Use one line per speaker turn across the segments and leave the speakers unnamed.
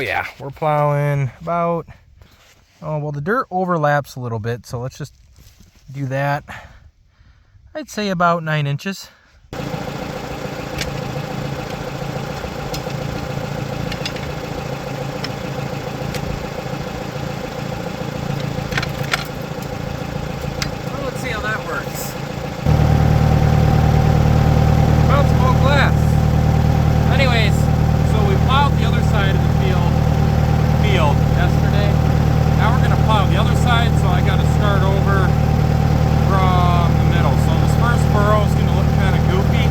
yeah, we're plowing about, oh, well, the dirt overlaps a little bit, so let's just do that. I'd say about 9 inches. Let's see how that works. Well, it's all glass. Anyways, so we plowed the other side of the field yesterday. Now we're going to plow the other side, so I got to start over from the middle. So this first furrow is going to look kind of goofy.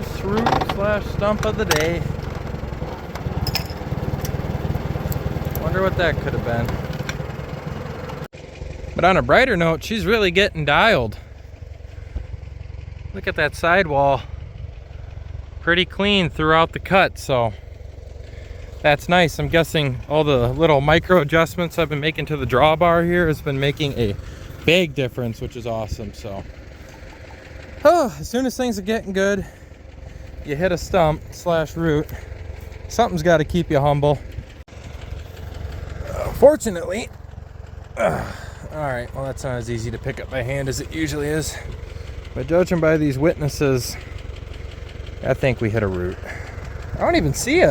First root slash stump of the day. Wonder what that could have been. But on a brighter note, she's really getting dialed. Look at that sidewall. Pretty clean throughout the cut, so that's nice. I'm guessing all the little micro adjustments I've been making to the drawbar here has been making a big difference, which is awesome. So as soon as things are getting good, you hit a stump slash root, something's got to keep you humble. Fortunately, all right, well, that's not as easy to pick up by hand as it usually is, but judging by these witnesses, I think we hit a root. I don't even see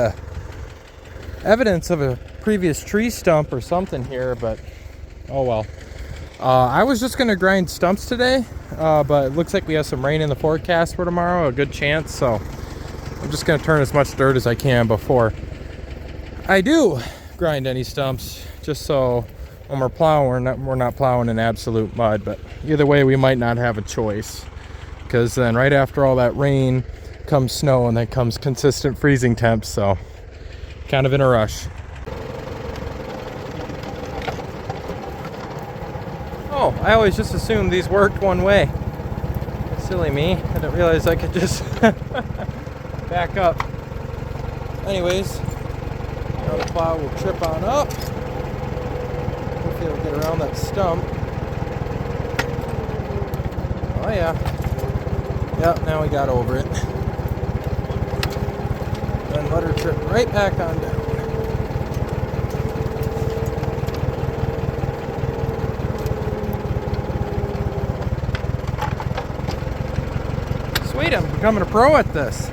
evidence of a previous tree stump or something here, but oh well. I was just gonna grind stumps today, but it looks like we have some rain in the forecast for tomorrow, a good chance, so I'm just gonna turn as much dirt as I can before I do grind any stumps, just so when we're plowing, we're not plowing in absolute mud. But either way, we might not have a choice, because then right after all that rain comes snow, and then comes consistent freezing temps, so kind of in a rush. Oh, I always just assumed these worked one way. Silly me, I didn't realize I could just back up. Anyways, now the plow will trip on up. Hopefully it'll get around that stump. Oh yeah. Yep, now we got over it. And let her trip right back on down. Sweet, I'm becoming a pro at this.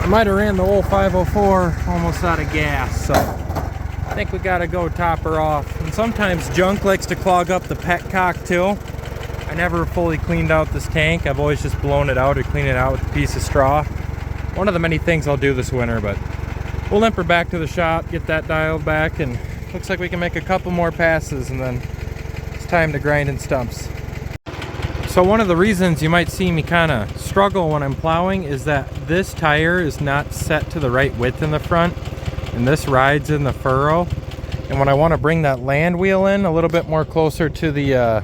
I might have ran the old 504 almost out of gas, so I think we gotta go top her off. And sometimes junk likes to clog up the petcock too. I never fully cleaned out this tank. I've always just blown it out or cleaned it out with a piece of straw. One of the many things I'll do this winter, but we'll limp her back to the shop, get that dialed back, and looks like we can make a couple more passes and then it's time to grind in stumps. So one of the reasons you might see me kind of struggle when I'm plowing is that this tire is not set to the right width in the front, and this rides in the furrow. And when I want to bring that land wheel in a little bit more closer to the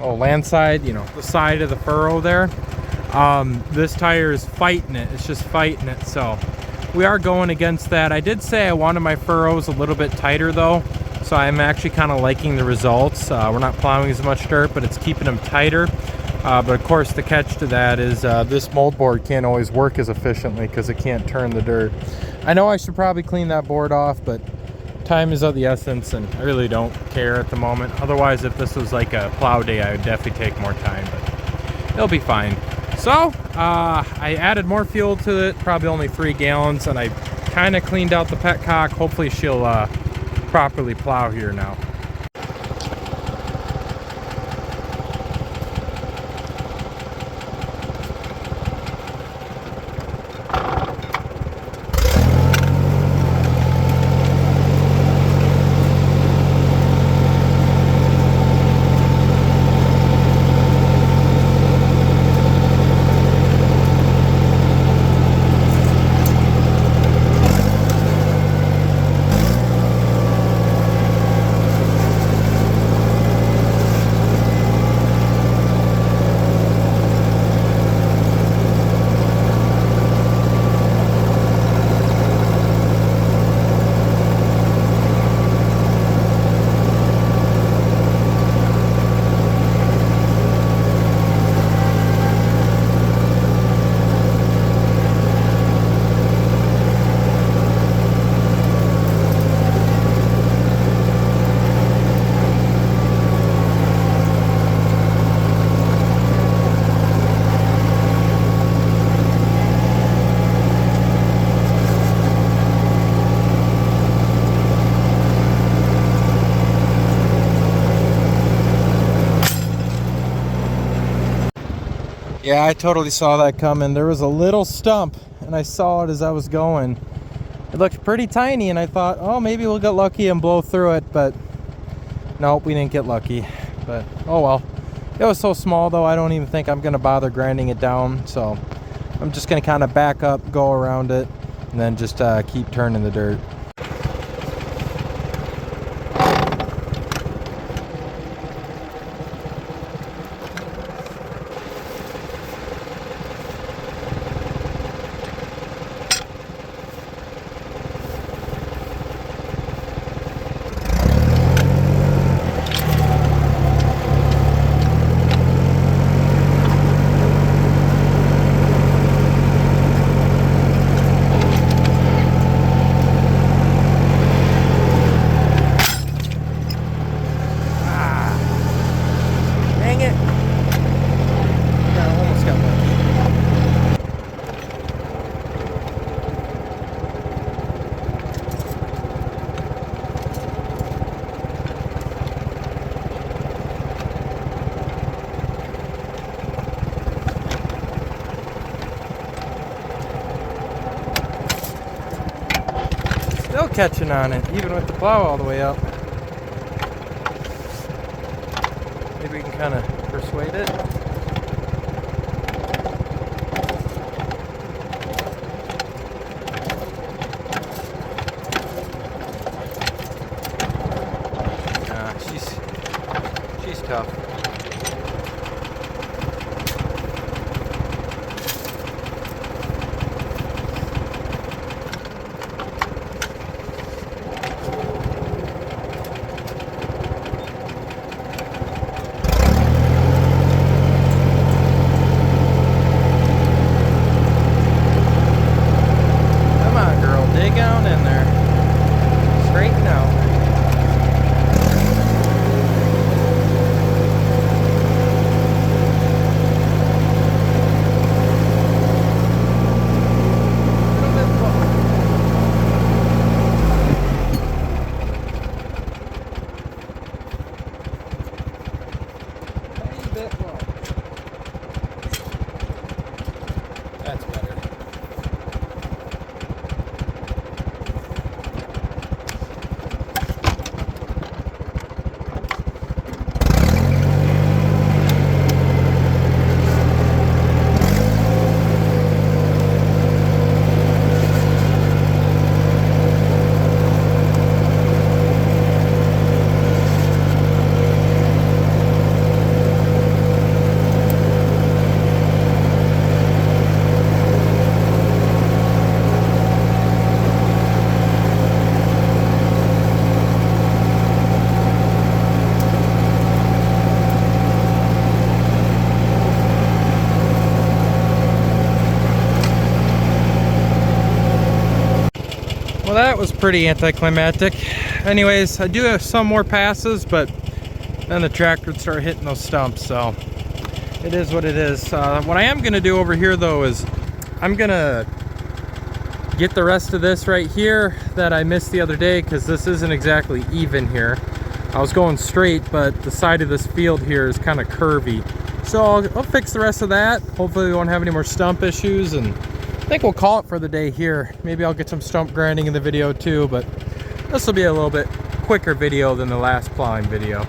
land side, you know, the side of the furrow there, this tire is fighting it. It's just fighting it. So we are going against that. I did say I wanted my furrows a little bit tighter though, so I'm actually kind of liking the results. We're not plowing as much dirt, but it's keeping them tighter. But of course the catch to that is this mold board can't always work as efficiently because it can't turn the dirt. I know I should probably clean that board off, but time is of the essence and I really don't care at the moment. Otherwise, if this was like a plow day, I would definitely take more time, but it'll be fine. So I added more fuel to it, probably only 3 gallons, and I kind of cleaned out the petcock. Hopefully she'll properly plow here now. Yeah, I totally saw that coming. There was a little stump and I saw it as I was going. It looked pretty tiny and I thought, oh, maybe we'll get lucky and blow through it, but nope, we didn't get lucky. But oh well. It was so small though, I don't even think I'm gonna bother grinding it down. So I'm just gonna kind of back up, go around it, and then just keep turning the dirt. Still catching on it, even with the plow all the way up. Maybe we can kind of persuade it. Nah, she's tough. That's better. Well, that was pretty anticlimactic. Anyways, I do have some more passes, but then the tractor would start hitting those stumps, so it is what it is. What I am going to do over here, though, is I'm going to get the rest of this right here that I missed the other day, because this isn't exactly even here. I was going straight, but the side of this field here is kind of curvy. So I'll fix the rest of that. Hopefully we won't have any more stump issues, and I think we'll call it for the day here. Maybe I'll get some stump grinding in the video too, but this will be a little bit quicker video than the last plowing video.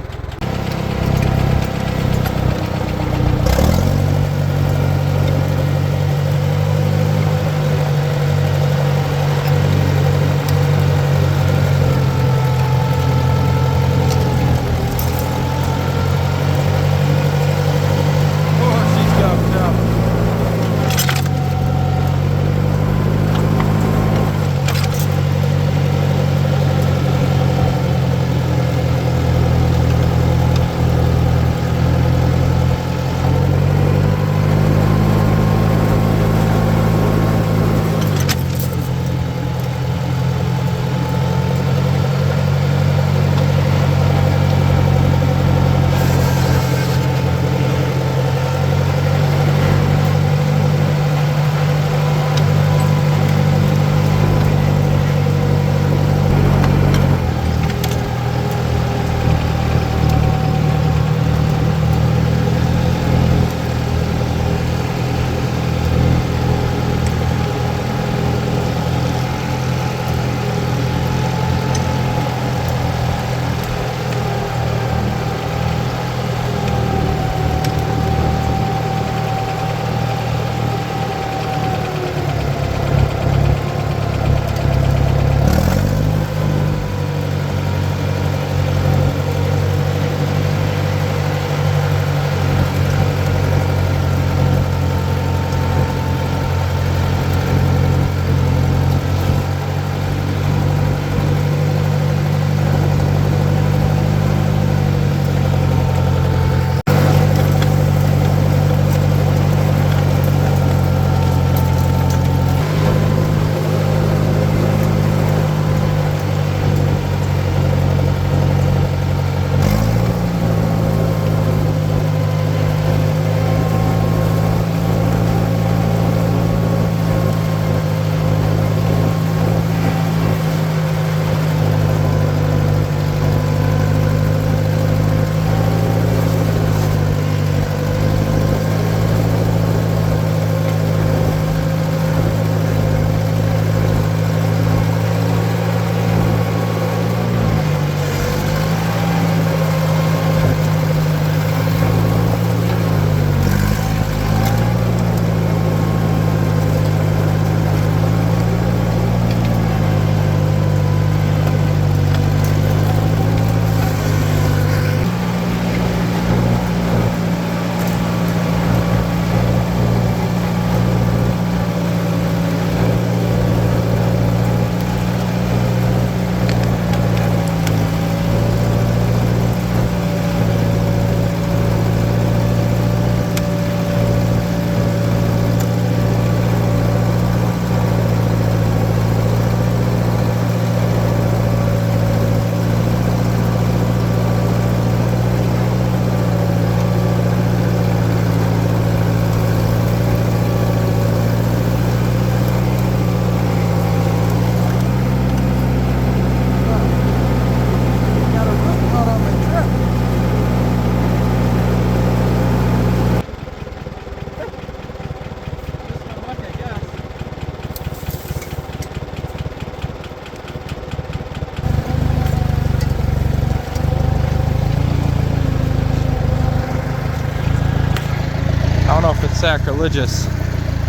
don't know if it's sacrilegious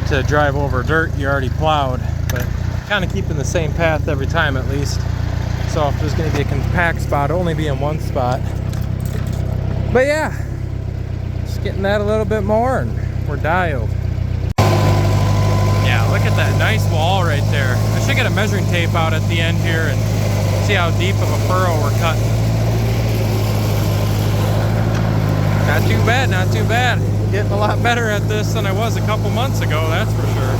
to drive over dirt you already plowed, but kind of keeping the same path every time at least. So if there's going to be a compact spot, it'll only be in one spot. But yeah, just getting that a little bit more and we're dialed. Yeah, look at that nice wall right there. I should get a measuring tape out at the end here and see how deep of a furrow we're cutting. Not too bad, not too bad. Getting a lot better at this than I was a couple months ago, that's for sure.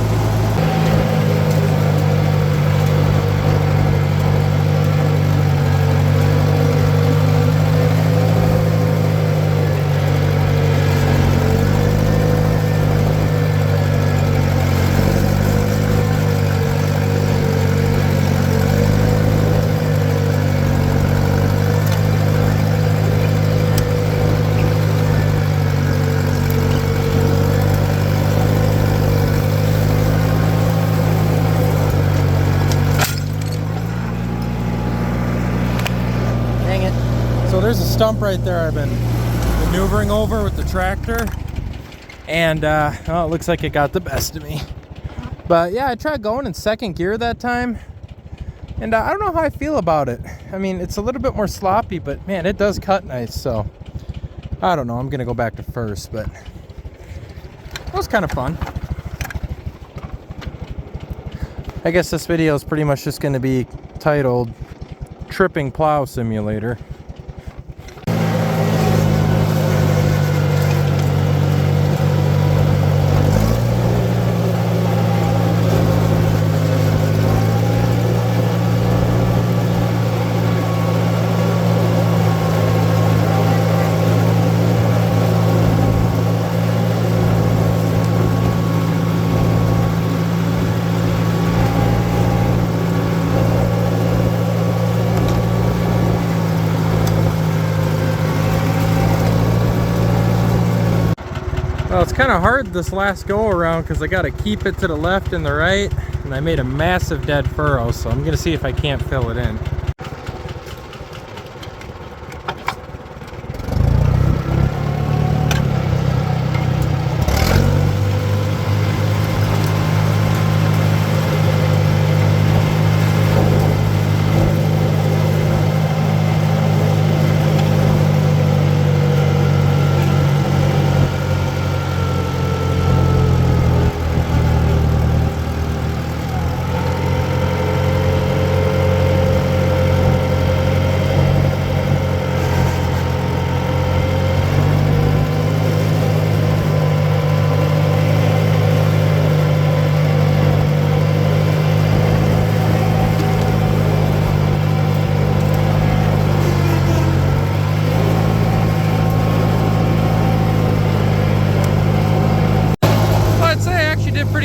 So there's a stump right there I've been maneuvering over with the tractor, and well, it looks like it got the best of me. But yeah, I tried going in second gear that time, and I don't know how I feel about it. I mean, it's a little bit more sloppy, but man, it does cut nice. So I don't know, I'm gonna go back to first, but it was kind of fun. I guess this video is pretty much just gonna be titled Tripping Plow Simulator. Well, it's kind of hard this last go around because I got to keep it to the left and the right, and I made a massive dead furrow, so I'm going to see if I can't fill it in.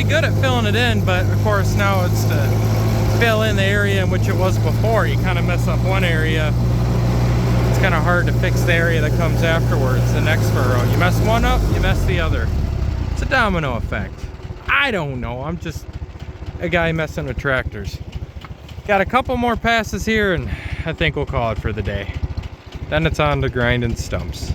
Good at filling it in, but of course now it's to fill in the area in which it was before. You kind of mess up one area, it's kind of hard to fix the area that comes afterwards, the next furrow. You mess one up, you mess the other. It's a domino effect. I don't know, I'm just a guy messing with tractors. Got a couple more passes here and I think we'll call it for the day. Then it's on to grinding stumps.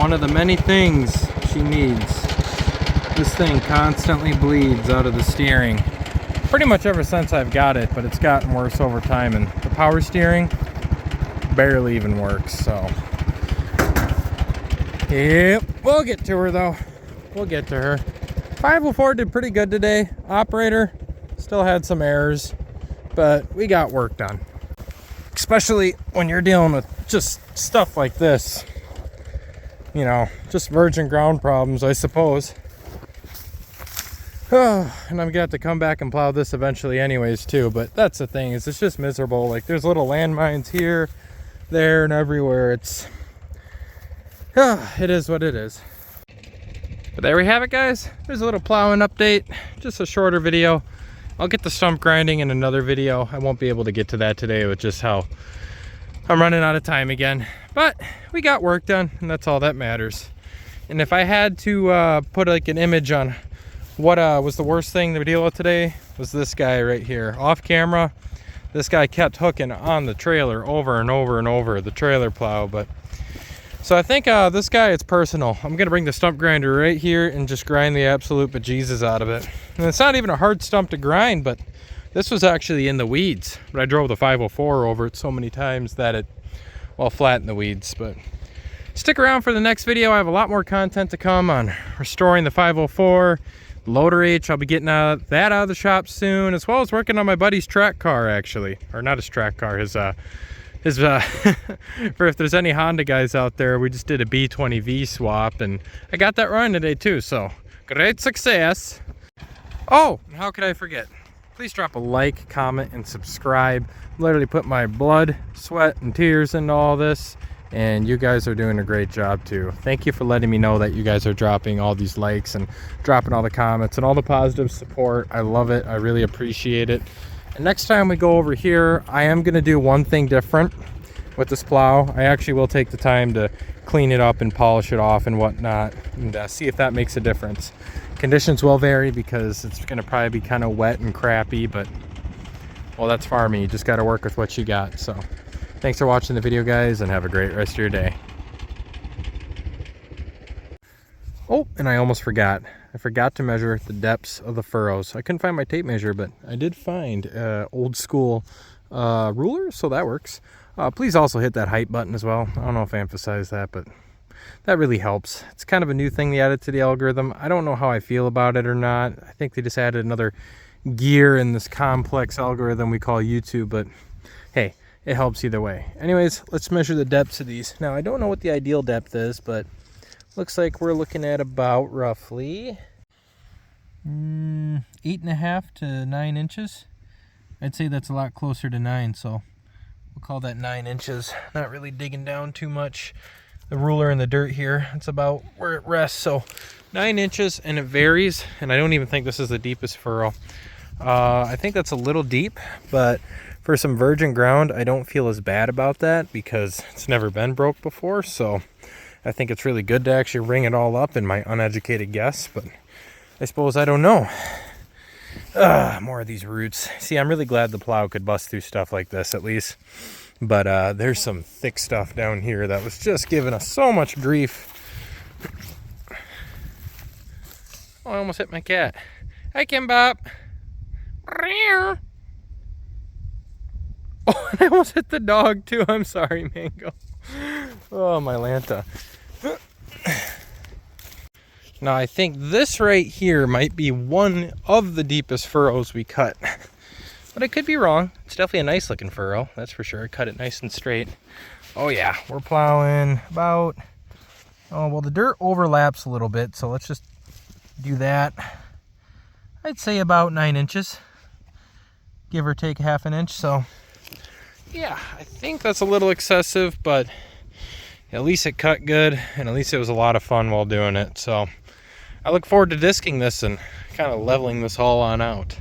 one of the many things she needs. This thing constantly bleeds out of the steering. Pretty much ever since I've got it, but it's gotten worse over time, and the power steering barely even works, so. Yep, we'll get to her though. We'll get to her. 504 did pretty good today. Operator still had some errors, but we got work done. Especially when you're dealing with just stuff like this. You know, just virgin ground problems, I suppose. And I'm gonna have to come back and plow this eventually anyways too, but that's the thing, is it's just miserable. Like, there's little landmines here, there, and everywhere. It is what it is. But there we have it, guys. There's a little plowing update, just a shorter video. I'll get the stump grinding in another video. I won't be able to get to that today with just how I'm running out of time again, but we got work done, and that's all that matters. And if I had to put like an image on what was the worst thing to deal with today, was this guy right here. Off camera, this guy kept hooking on the trailer over and over and over, the trailer plow. But so I think this guy, it's personal. I'm gonna bring the stump grinder right here and just grind the absolute bejesus out of it. And it's not even a hard stump to grind, but this was actually in the weeds. But I drove the 504 over it so many times that it, well, flat in the weeds. But stick around for the next video. I have a lot more content to come on restoring the 504. Loader H, I'll be getting that out of the shop soon, as well as working on my buddy's track car, actually. Or not his track car, his for if there's any Honda guys out there, we just did a B20V swap, and I got that running today too, so great success. Oh, and how could I forget? Please drop a like, comment, and subscribe. Literally put my blood, sweat, and tears into all this, and you guys are doing a great job too. Thank you for letting me know that you guys are dropping all these likes and dropping all the comments and all the positive support. I love it. I really appreciate it. And next time we go over here, I am going to do one thing different with this plow. I actually will take the time to clean it up and polish it off and whatnot, and see if that makes a difference. Conditions will vary because it's going to probably be kind of wet and crappy, but well, that's farming. You just got to work with what you got. So thanks for watching the video, guys, and have a great rest of your day. Oh, and I almost forgot. I forgot to measure the depths of the furrows. I couldn't find my tape measure, but I did find old school ruler, so that works. Please also hit that height button as well. I don't know if I emphasized that, but that really helps. It's kind of a new thing they added to the algorithm. I don't know how I feel about it or not. I think they just added another gear in this complex algorithm we call YouTube, but hey, it helps either way. Anyways, let's measure the depths of these. Now, I don't know what the ideal depth is, but looks like we're looking at about roughly 8.5 to 9 inches. I'd say that's a lot closer to 9, so we'll call that 9 inches. Not really digging down too much. The ruler in the dirt here, it's about where it rests, so 9 inches, and it varies, and I don't even think this is the deepest furrow. I think that's a little deep, but for some virgin ground, I don't feel as bad about that because it's never been broke before, so I think it's really good to actually ring it all up in my uneducated guess, but I suppose I don't know. More of these roots. See, I'm really glad the plow could bust through stuff like this at least, but there's some thick stuff down here that was just giving us so much grief. Oh, I almost hit my cat. Hi, Kimbop. Oh, and I almost hit the dog too. I'm sorry, Mango. Oh, my Lanta. Now, I think this right here might be one of the deepest furrows we cut. But I could be wrong. It's definitely a nice looking furrow, that's for sure. Cut it nice and straight. Oh yeah, we're plowing about, oh, well, the dirt overlaps a little bit, so let's just do that. I'd say about 9 inches, give or take half an inch. So yeah, I think that's a little excessive, but at least it cut good, and at least it was a lot of fun while doing it. So I look forward to disking this and kind of leveling this all on out.